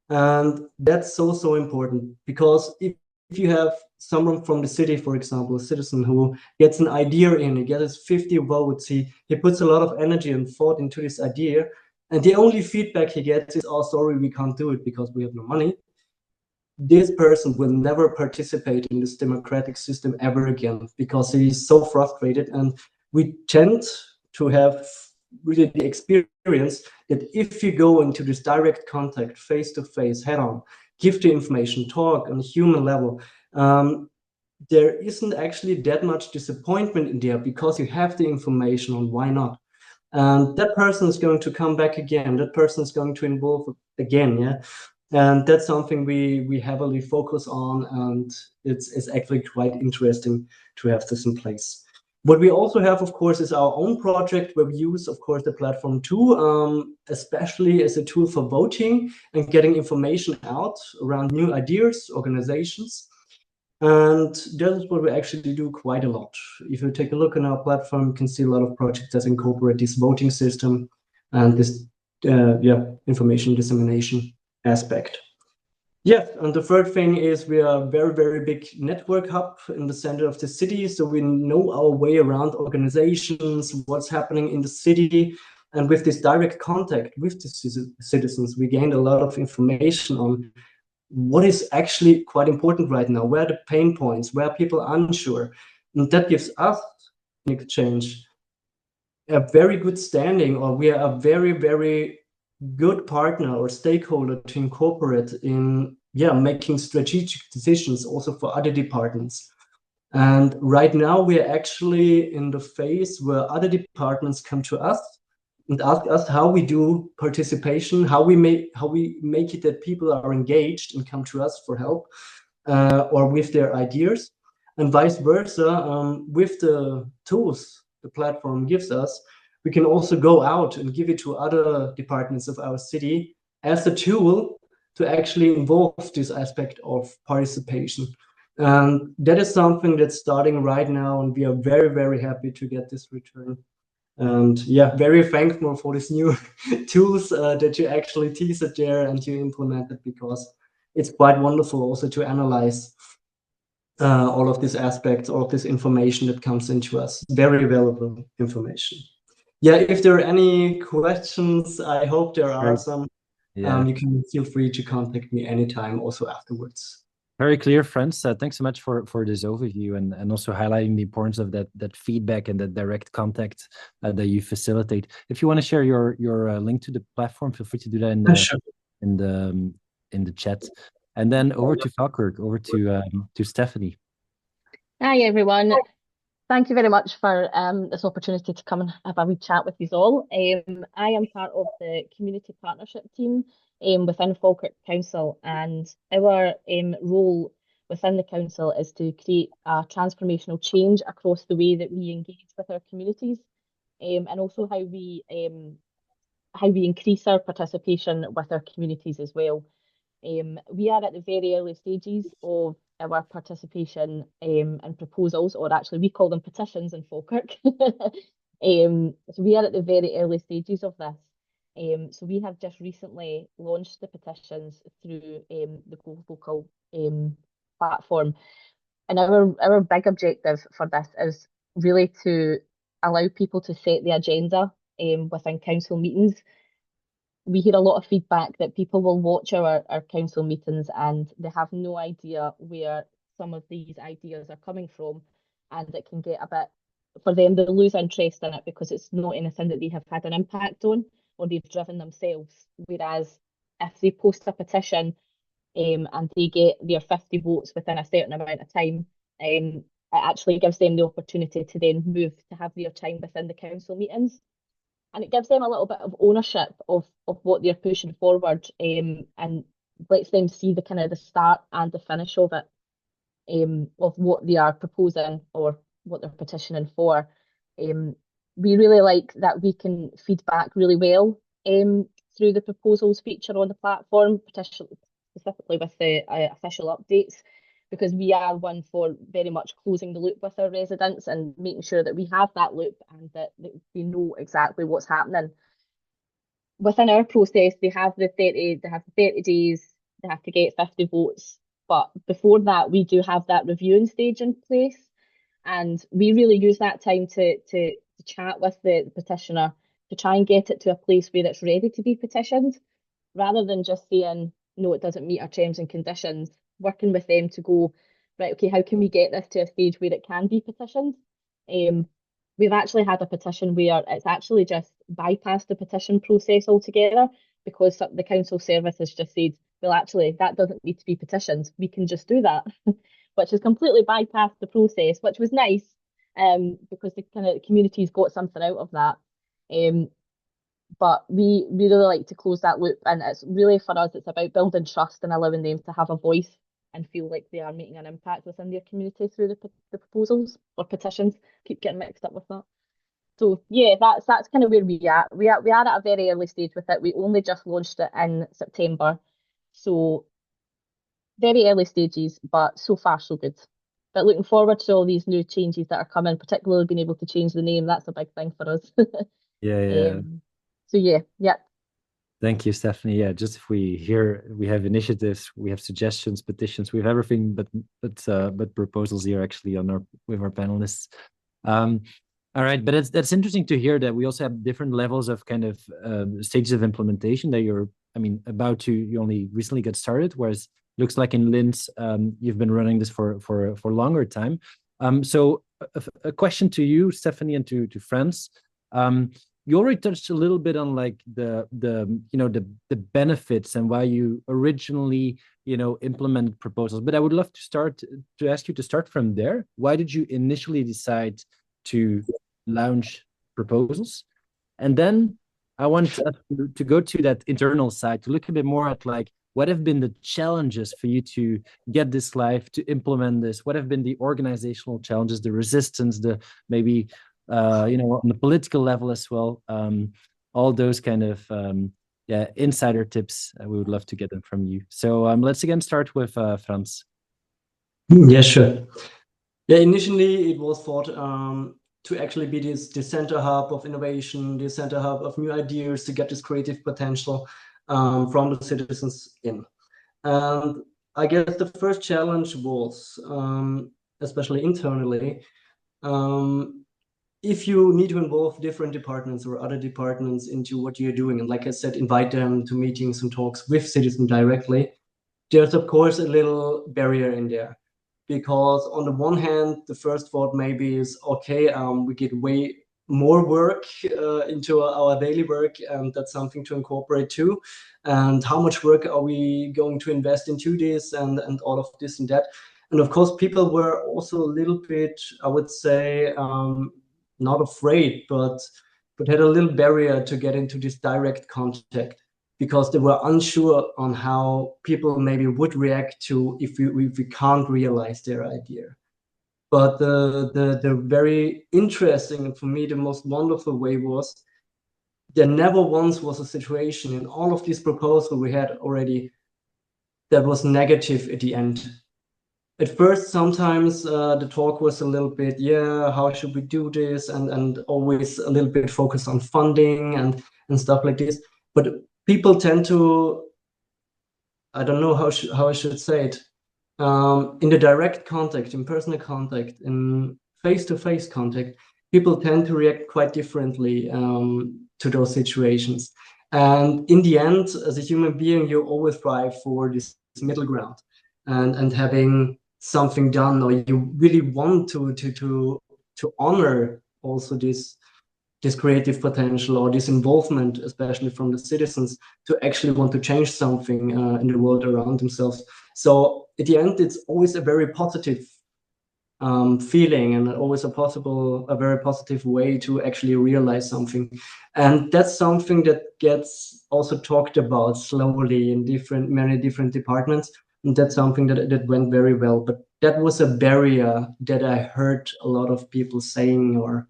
And that's so important, because if you have someone from the city, for example, a citizen who gets an idea in, he gets 50 votes, he puts a lot of energy and thought into this idea, and the only feedback he gets is, oh, sorry, we can't do it because we have no money. This person will never participate in this democratic system ever again, because he's so frustrated. And we tend to have really the experience that if you go into this direct contact, face-to-face, head-on, give the information, talk on a human level, there isn't actually that much disappointment in there, because you have the information on why not. And that person is going to come back again. That person is going to involve again, yeah. And that's something we heavily focus on, and it's actually quite interesting to have this in place. What we also have, of course, is our own project where we use, of course, the platform too, especially as a tool for voting and getting information out around new ideas, organizations. And that is what we actually do quite a lot. If you take a look on our platform, you can see a lot of projects that incorporate this voting system and this information dissemination aspect. Yeah, and the third thing is we are a very big network hub in the center of the city. So we know our way around organizations, what's happening in the city. And with this direct contact with the citizens, we gained a lot of information on what is actually quite important right now, where are the pain points, where people are unsure. And that gives us, in exchange, a very good standing, or we are a very good partner or stakeholder to incorporate in making strategic decisions also for other departments. And right now we are actually in the phase where other departments come to us and ask us how we do participation, how we make it that people are engaged and come to us for help or with their ideas, and vice versa. With the tools the platform gives us, we can also go out and give it to other departments of our city as a tool to actually involve this aspect of participation. And that is something that's starting right now, and we are very happy to get this return. And yeah, very thankful for these new tools that you actually teased there and you implemented, because it's quite wonderful also to analyze all of these aspects, all of this information that comes into us. Very valuable information. Yeah, if there are any questions, I hope there are some. Yeah. You can feel free to contact me anytime, also afterwards. Very clear, Franz. Thanks so much for this overview and also highlighting the importance of that feedback and that direct contact that you facilitate. If you want to share your link to the platform, feel free to do that in the chat. And then over to Falkirk, over to Stephanie. Hi everyone. Thank you very much for this opportunity to come and have a wee chat with you all. I am part of the community partnership team within Falkirk Council, and our role within the council is to create a transformational change across the way that we engage with our communities, and also how we increase our participation with our communities as well. We are at the very early stages of our participation in proposals, or actually we call them petitions in Falkirk. So we are at the very early stages of this. So we have just recently launched the petitions through the local platform. And our big objective for this is really to allow people to set the agenda within council meetings. We hear a lot of feedback that people will watch our council meetings and they have no idea where some of these ideas are coming from, and it can get a bit, for them, they lose interest in it because it's not anything that they have had an impact on or they've driven themselves. Whereas if they post a petition and they get their 50 votes within a certain amount of time, it actually gives them the opportunity to then move to have their time within the council meetings. And it gives them a little bit of ownership of what they're pushing forward, and lets them see the kind of the start and the finish of it, of what they are proposing or what they're petitioning for. We really like that we can feed back really well through the proposals feature on the platform, specifically with the official updates, because we are one for very much closing the loop with our residents and making sure that we have that loop and that we know exactly what's happening. Within our process, they have the 30 days, they have to get 50 votes. But before that, we do have that reviewing stage in place. And we really use that time to chat with the petitioner to try and get it to a place where it's ready to be petitioned, rather than just saying, no, it doesn't meet our terms and conditions. Working with them to go, right, okay, how can we get this to a stage where it can be petitioned? We've actually had a petition where it's actually just bypassed the petition process altogether because the council service has just said, well, actually, that doesn't need to be petitioned. We can just do that, which has completely bypassed the process, which was nice because the kind of community's got something out of that. But we really like to close that loop, and it's really, for us, it's about building trust and allowing them to have a voice and feel like they are making an impact within their community through the proposals or petitions. Keep getting mixed up with that. So yeah, that's kind of where we are. We are at a very early stage with it. We only just launched it in September, so very early stages, but so far so good. But looking forward to all these new changes that are coming, particularly being able to change the name. That's a big thing for us. Yeah. So yeah. Thank you, Stephanie. Yeah, just if we have initiatives, we have suggestions, petitions, we have everything, but proposals here actually with our panelists. All right, but that's interesting to hear that we also have different levels of kind of stages of implementation that you only recently got started, whereas it looks like in Linz you've been running this for longer time. So a question to you, Stephanie, and to Franz. You already touched a little bit on like the benefits and why you originally implement proposals, but I would love to ask you to start from there. Why did you initially decide to launch proposals? And then I want to go to that internal side to look a bit more at like what have been the challenges for you to get this live, to implement this? What have been the organizational challenges, the resistance, the maybe on the political level as well, all those kind of insider tips. We would love to get them from you. So let's again start with Franz. Yeah, sure. Yeah, initially it was thought to actually be the center hub of innovation, the center hub of new ideas, to get this creative potential from the citizens in. And I guess the first challenge was, especially internally, if you need to involve different departments or other departments into what you're doing, and like I said, invite them to meetings and talks with citizens directly, there's of course a little barrier in there. Because on the one hand, the first thought maybe is, okay, we get way more work into our daily work, and that's something to incorporate too. And how much work are we going to invest into this and all of this and that? And of course, people were also a little bit, I would say, not afraid, but had a little barrier to get into this direct contact, because they were unsure on how people maybe would react to if we can't realize their idea. But the very interesting, and for me the most wonderful way, was there never once was a situation in all of these proposals we had already that was negative at the end. At first, sometimes the talk was a little bit, yeah, how should we do this? And always a little bit focused on funding and stuff like this. But people tend to, I don't know how I should say it, in the direct contact, in personal contact, in face-to-face contact, people tend to react quite differently to those situations. And in the end, as a human being, you always strive for this middle ground and having something done, or you really want to honor also this creative potential or this involvement, especially from the citizens, to actually want to change something in the world around themselves. So at the end, it's always a very positive feeling, and always a very positive way to actually realize something. And that's something that gets also talked about slowly in many different departments. And that's something that went very well. But that was a barrier that I heard a lot of people saying, or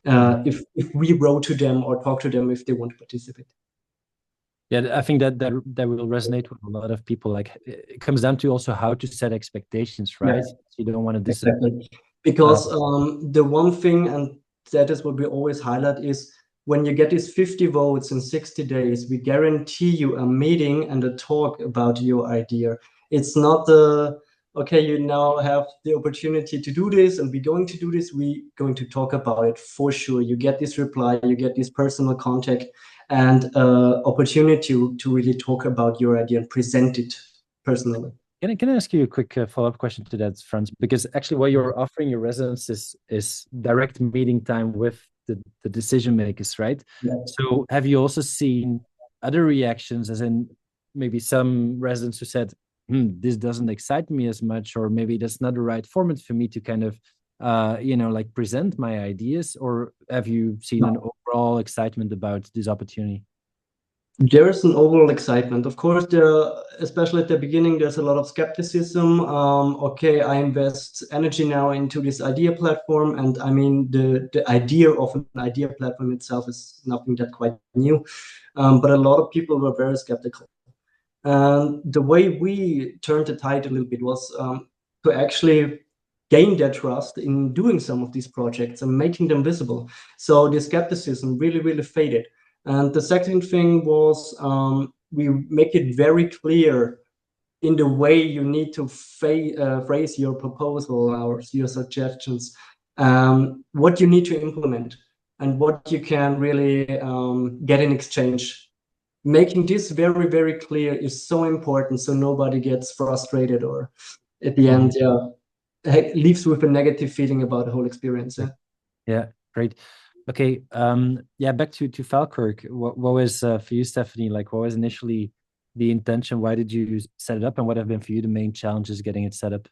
if we wrote to them or talk to them if they want to participate. Yeah, I think that will resonate with a lot of people. Like, it comes down to also how to set expectations, right? Yes. You don't want to disappoint. Exactly. Because the one thing, and that is what we always highlight, is when you get these 50 votes in 60 days, we guarantee you a meeting and a talk about your idea. It's not okay, you now have the opportunity to do this and we're going to do this. We're going to talk about it for sure. You get this reply, you get this personal contact and opportunity to really talk about your idea and present it personally. Can I ask you a quick follow-up question to that, Franz? Because actually what you're offering your residents is direct meeting time with the decision makers, right? Yeah. So have you also seen other reactions, as in maybe some residents who said, this doesn't excite me as much, or maybe that's not the right format for me to kind of, like present my ideas? Or have you seen an overall excitement about this opportunity? There's an overall excitement. Of course, especially at the beginning, there's a lot of skepticism. Okay, I invest energy now into this idea platform. And I mean, the idea of an idea platform itself is nothing that quite new. But a lot of people were very skeptical. And the way we turned the tide a little bit was to actually gain their trust in doing some of these projects and making them visible. So the skepticism really, really faded. And the second thing was we make it very clear in the way you need to phrase your proposal or your suggestions, what you need to implement and what you can really get in exchange. Making this very, very clear is so important, so nobody gets frustrated or at the end leaves with a negative feeling about the whole experience. Yeah, great. Okay, back to Falkirk. What was for you, Stephanie? Like, what was initially the intention? Why did you set it up, and what have been for you the main challenges getting it set up?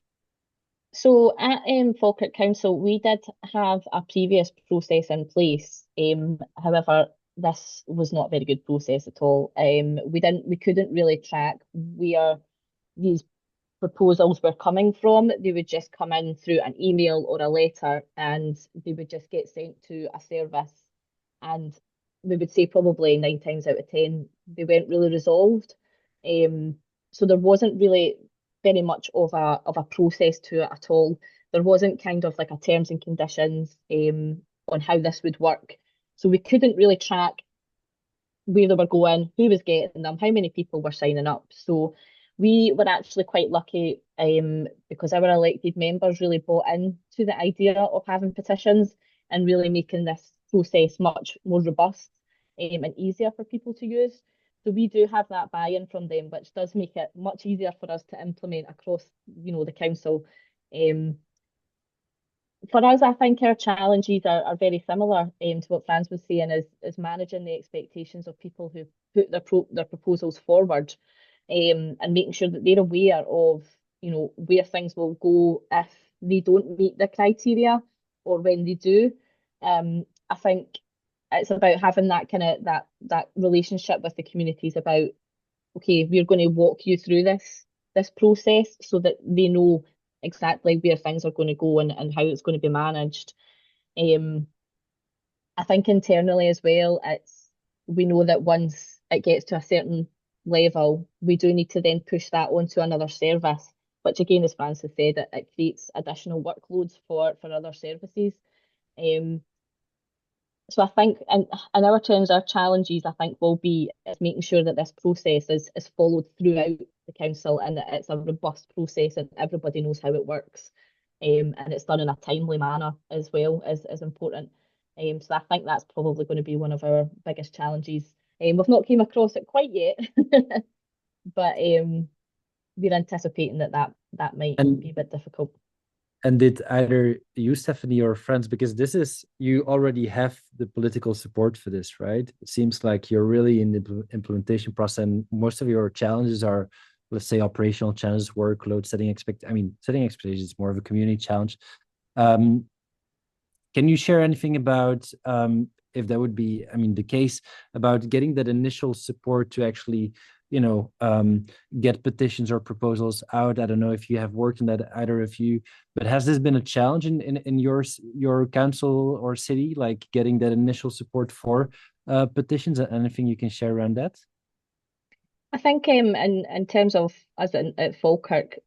So at Falkirk Council, we did have a previous process in place. However, this was not a very good process at all. We couldn't really track where these proposals were coming from. They would just come in through an email or a letter, and they would just get sent to a service, and we would say probably 9 times out of 10 they weren't really resolved. So there wasn't really very much of a process to it at all. There wasn't kind of like a terms and conditions on how this would work. So we couldn't really track where they were going, who was getting them, how many people were signing up. So we were actually quite lucky because our elected members really bought into the idea of having petitions and really making this process much more robust and easier for people to use. So we do have that buy-in from them, which does make it much easier for us to implement across, the council. For us, I think our challenges are very similar to what Franz was saying, is managing the expectations of people who put their proposals forward, and making sure that they're aware of where things will go if they don't meet the criteria or when they do. I think it's about having that kind of that relationship with the communities about, okay, we're going to walk you through this process so that they know exactly where things are going to go and how it's going to be managed. I think internally as well, we know that once it gets to a certain level, we do need to then push that onto another service, which again, as Franz has said, it creates additional workloads for other services. So I think in our terms, our challenges, I think, will be making sure that this process is followed throughout the council and that it's a robust process and everybody knows how it works. And it's done in a timely manner as well is important. So I think that's probably going to be one of our biggest challenges. We've not came across it quite yet, but we're anticipating that might be a bit difficult. And did either you, Stephanie, or Franz, because you already have the political support for this, right? It seems like you're really in the implementation process, and most of your challenges are, let's say, operational challenges, workload, setting expectations is more of a community challenge. Can you share anything about, if that would be, the case, about getting that initial support to actually, get petitions or proposals out? I don't know if you have worked on that, either of you, but has this been a challenge in your council or city, like getting that initial support for petitions? Anything you can share around that? I think in terms of us at Falkirk,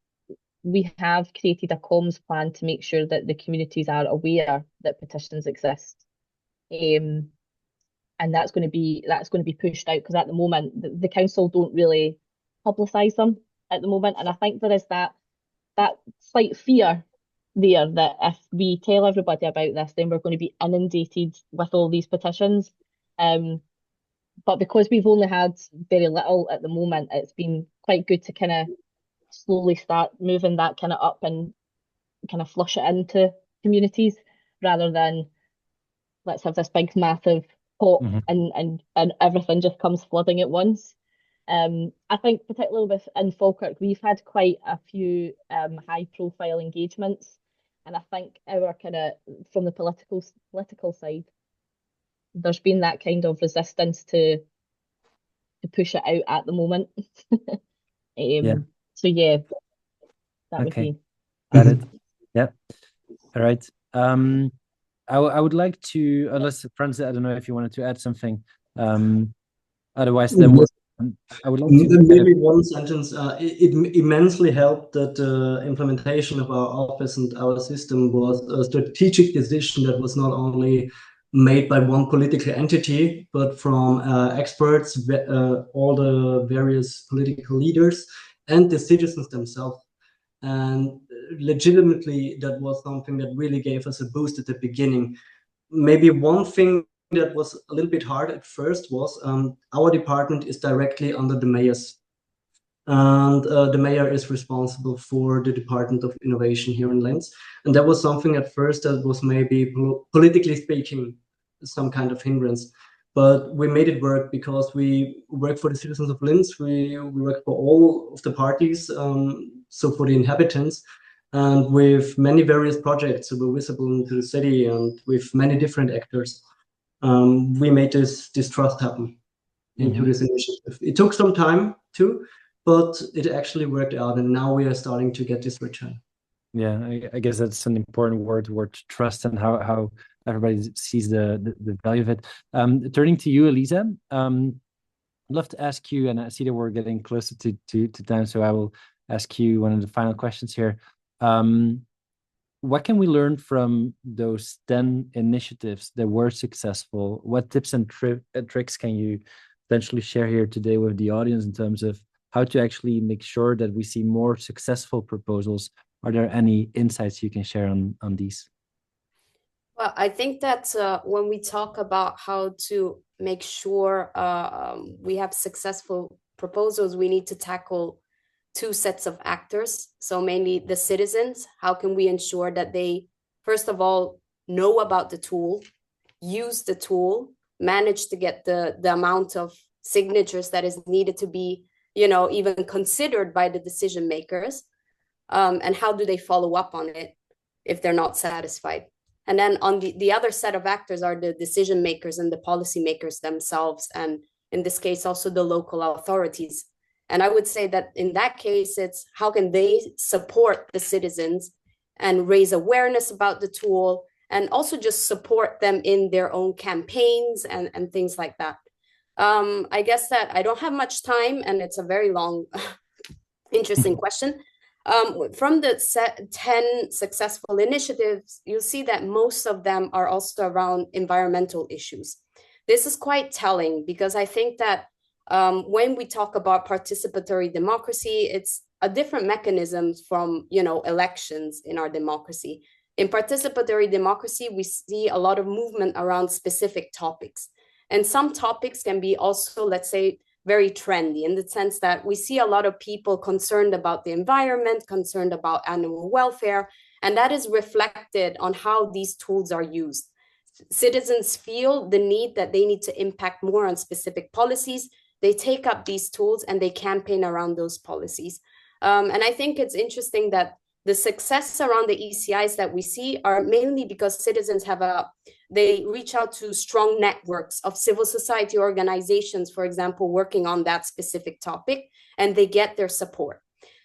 we have created a comms plan to make sure that the communities are aware that petitions exist. And that's going to be pushed out, because at the moment the council don't really publicise them at the moment, and I think there is that slight fear there that if we tell everybody about this, then we're going to be inundated with all these petitions. But because we've only had very little at the moment, it's been quite good to kind of slowly start moving that kind of up and kind of flush it into communities, rather than let's have this big massive pot and everything just comes flooding at once. I think particularly in Falkirk, we've had quite a few high profile engagements, and I think our kind of, from the political side, there's been that kind of resistance to push it out at the moment. So yeah, that would be. Got it. Yeah. All right. I would like to, unless Franz, I don't know if you wanted to add something. Otherwise, then I would like to. Maybe one sentence. It immensely helped that the implementation of our office and our system was a strategic decision that was not only made by one political entity, but from experts, all the various political leaders, and the citizens themselves. And legitimately, that was something that really gave us a boost at the beginning. Maybe one thing that was a little bit hard at first was our department is directly under the mayor's. And the mayor is responsible for the Department of Innovation here in Linz. And that was something at first that was maybe politically speaking, some kind of hindrance. But we made it work because we work for the citizens of Linz. We work for all of the parties, so for the inhabitants. And with many various projects that were visible into the city and with many different actors, we made this trust happen into this initiative. It took some time too, but it actually worked out, and now we are starting to get this return. Yeah, I guess that's an important word trust, and how everybody sees the value of it. Turning to you, Elisa, I'd love to ask you, and I see that we're getting closer to time, so I will ask you one of the final questions here. What can we learn from those 10 initiatives that were successful? What tips and tricks can you potentially share here today with the audience in terms of how to actually make sure that we see more successful proposals? Are there any insights you can share on these? Well, I think that when we talk about how to make sure we have successful proposals, we need to tackle two sets of actors. So mainly the citizens. How can we ensure that they, first of all, know about the tool, use the tool, manage to get the amount of signatures that is needed to be, even considered by the decision makers. and how do they follow up on it if they're not satisfied. And then on the other set of actors are the decision makers and the policy makers themselves, and in this case also the local authorities. And I would say that in that case, it's how can they support the citizens and raise awareness about the tool, and also just support them in their own campaigns and things like that. I guess that I don't have much time, and it's a very long, interesting question. From the 10 successful initiatives, you'll see that most of them are also around environmental issues. This is quite telling, because I think that when we talk about participatory democracy, it's a different mechanism from, elections in our democracy. In participatory democracy, we see a lot of movement around specific topics. And some topics can be also, let's say, very trendy, in the sense that we see a lot of people concerned about the environment, concerned about animal welfare, and that is reflected on how these tools are used. Citizens feel the need that they need to impact more on specific policies. They take up these tools and they campaign around those policies. And I think it's interesting that the success around the ECIs that we see are mainly because citizens they reach out to strong networks of civil society organizations, for example, working on that specific topic, and they get their support.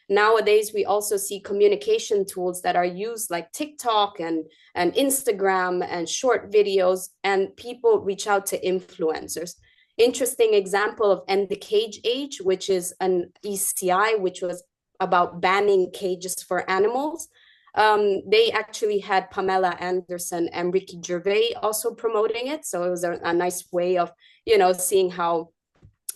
Nowadays, we also see communication tools that are used like TikTok and Instagram and short videos, and people reach out to influencers. Interesting example of End the Cage Age, which is an ECI, which was about banning cages for animals. They actually had Pamela Anderson and Ricky Gervais also promoting it. So it was a nice way of, seeing how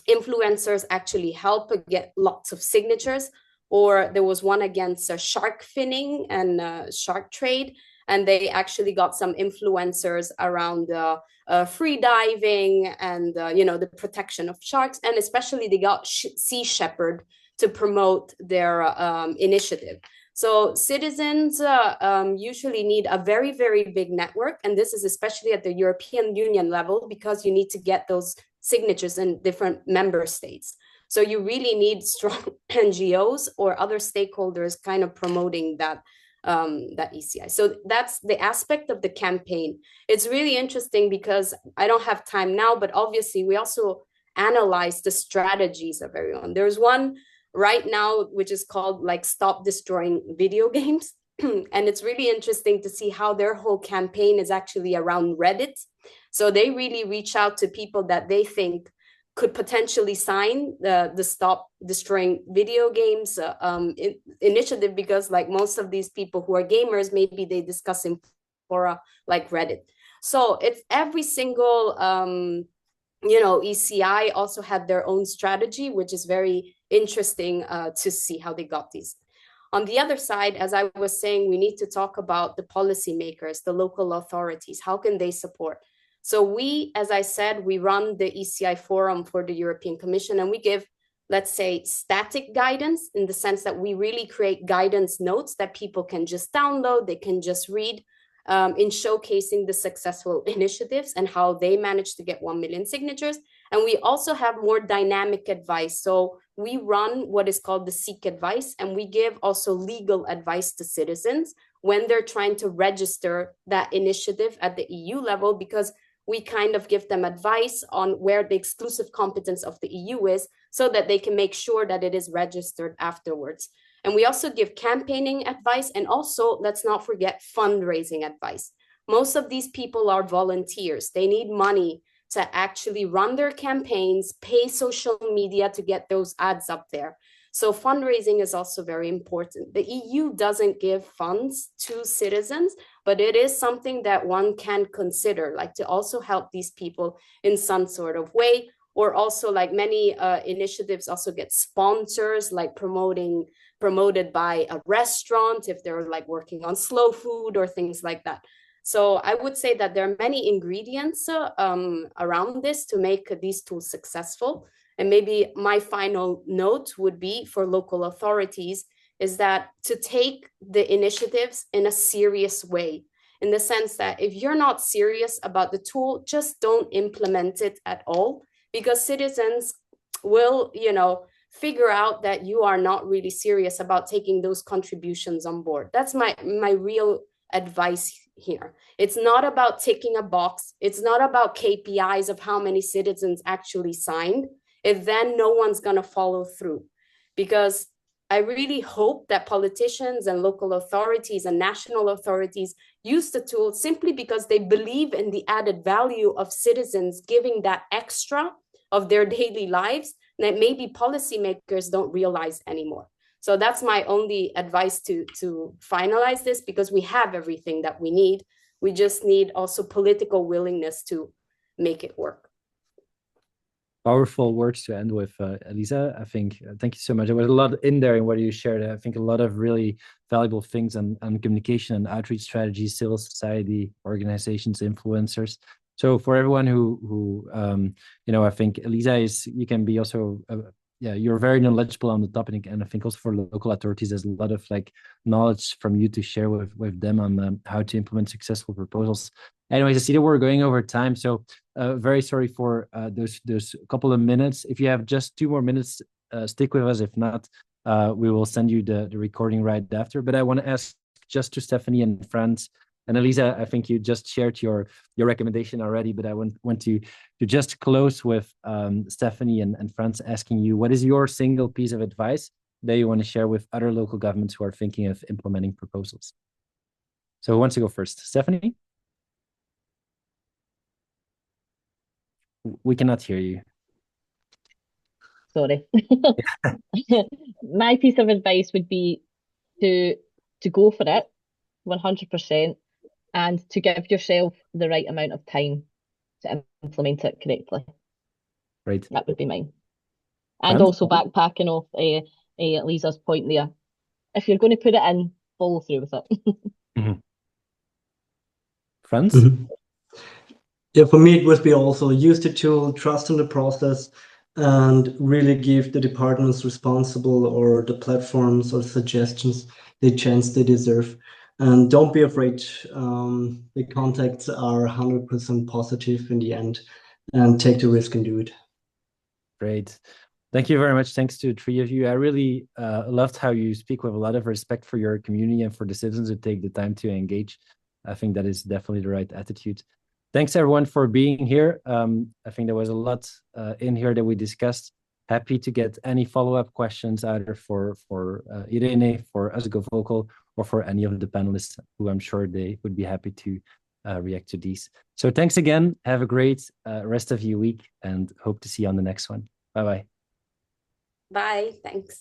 influencers actually help get lots of signatures. Or there was one against shark finning and shark trade. And they actually got some influencers around free diving and, the protection of sharks. And especially they got Sea Shepherd to promote their initiative. So citizens usually need a very, very big network. And this is especially at the European Union level, because you need to get those signatures in different member states. So you really need strong NGOs or other stakeholders kind of promoting that ECI. So that's the aspect of the campaign. It's really interesting because I don't have time now, but obviously we also analyze the strategies of everyone. There's one right now, which is called like Stop Destroying Video Games. And it's really interesting to see how their whole campaign is actually around Reddit. So they really reach out to people that they think could potentially sign the Stop Destroying Video Games initiative, because like most of these people who are gamers, maybe they discuss in fora like Reddit. So it's every single ECI also had their own strategy, which is very interesting to see how they got these. On the other side, as I was saying, we need to talk about the policymakers, the local authorities. How can they support? So we, as I said, we run the ECI forum for the European Commission, and we give, let's say, static guidance, in the sense that we really create guidance notes that people can just download, they can just read, in showcasing the successful initiatives and how they managed to get 1 million signatures. And we also have more dynamic advice. So we run what is called the Seek Advice, and we give also legal advice to citizens when they're trying to register that initiative at the EU level, because we kind of give them advice on where the exclusive competence of the EU is, so that they can make sure that it is registered afterwards. And we also give campaigning advice, and also, let's not forget, fundraising advice. Most of these people are volunteers. They need money to actually run their campaigns, pay social media to get those ads up there. So fundraising is also very important. The EU doesn't give funds to citizens, but it is something that one can consider, like to also help these people in some sort of way. Or also, like many initiatives also get sponsors, like promoted by a restaurant if they're like working on slow food or things like that. So I would say that there are many ingredients around this to make these tools successful. And maybe my final note would be for local authorities is that to take the initiatives in a serious way, in the sense that if you're not serious about the tool, just don't implement it at all, because citizens will, figure out that you are not really serious about taking those contributions on board. That's my real advice here. It's not about ticking a box. It's not about KPIs of how many citizens actually signed. If then no one's going to follow through, because I really hope that politicians and local authorities and national authorities use the tool simply because they believe in the added value of citizens giving that extra of their daily lives that maybe policymakers don't realize anymore. So that's my only advice to finalize this, because we have everything that we need. We just need also political willingness to make it work. Powerful words to end with, Elisa. I think, thank you so much. There was a lot in there in what you shared. I think a lot of really valuable things on communication and outreach strategies, civil society, organizations, influencers. So for everyone who I think Elisa you can be also, you're very knowledgeable on the topic. And I think also for local authorities, there's a lot of knowledge from you to share with them on how to implement successful proposals. Anyways, I see that we're going over time, so very sorry for those couple of minutes. If you have just 2 more minutes, stick with us. If not, we will send you the recording right after. But I want to ask just to Stephanie and Franz and Elisa, I think you just shared your recommendation already, but I want to just close with Stephanie and Franz asking you, what is your single piece of advice that you want to share with other local governments who are thinking of implementing proposals? So who wants to go first? Stephanie? We cannot hear you. Sorry. My piece of advice would be to go for it 100% and to give yourself the right amount of time to implement it correctly. Right. That would be mine. And Franz? also backpacking off Lisa's point there. If you're going to put it in, follow through with it. Mm-hmm. Franz? Mm-hmm. Yeah, for me, it would be also use the tool, trust in the process, and really give the departments responsible or the platforms or suggestions the chance they deserve. And don't be afraid. The contacts are 100% positive in the end, and take the risk and do it. Great. Thank you very much. Thanks to the 3 of you. I really loved how you speak with a lot of respect for your community and for the citizens who take the time to engage. I think that is definitely the right attitude. Thanks everyone for being here. I think there was a lot in here that we discussed. Happy to get any follow-up questions either for Irene, for Us Go Vocal, or for any of the panelists who I'm sure they would be happy to react to these. So thanks again. Have a great rest of your week and hope to see you on the next one. Bye-bye. Bye. Thanks.